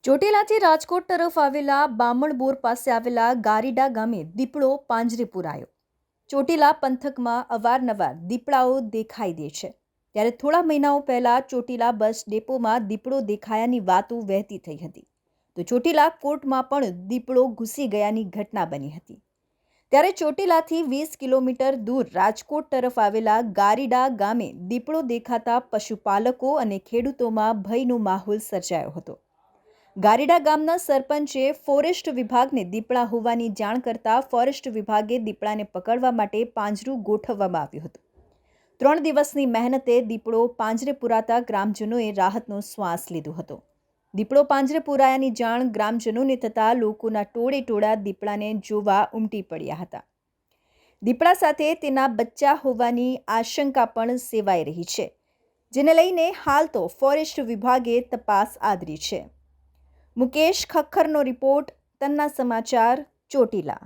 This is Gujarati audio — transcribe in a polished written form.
ચોટીલાથી રાજકોટ તરફ આવેલા બામણબોર પાસે આવેલા ગારીડા ગામે દીપડો પાંજરે પુરાયો. ચોટીલા પંથકમાં અવારનવાર દીપડાઓ દેખાઈ દે છે, ત્યારે થોડા મહિનાઓ પહેલા ચોટીલા બસ ડેપોમાં દીપડો દેખાયાની વાતો વહેતી થઈ હતી. તો ચોટીલા કોર્ટમાં પણ દીપડો ઘૂસી ગયાની ઘટના બની હતી. ત્યારે ચોટીલાથી 20 કિલોમીટર દૂર રાજકોટ તરફ આવેલા ગારીડા ગામે દીપડો દેખાતા પશુપાલકો અને ખેડૂતોમાં ભયનો માહોલ સર્જાયો હતો. ગારીડા ગામના સરપંચે ફોરેસ્ટ વિભાગને દીપડા હોવાની જાણ કરતા ફોરેસ્ટ વિભાગે દીપડાને પકડવા માટે પાંજરું ગોઠવવામાં આવ્યું હતું. 3 દિવસની મહેનતે દીપડો પાંજરે પુરાતા ગ્રામજનોએ રાહતનો શ્વાસ લીધો હતો. દીપડો પાંજરે પુરાયાની જાણ ગ્રામજનોને થતાં લોકોના ટોળે દીપડાને જોવા ઉમટી પડ્યા હતા. દીપડા સાથે તેના બચ્ચા હોવાની આશંકા પણ સેવાઈ રહી છે, જેને લઈને હાલ તો ફોરેસ્ટ વિભાગે તપાસ આદરી છે. મુકેશ ખખ્ખરનો રિપોર્ટ, તન્ના સમાચાર, ચોટીલા.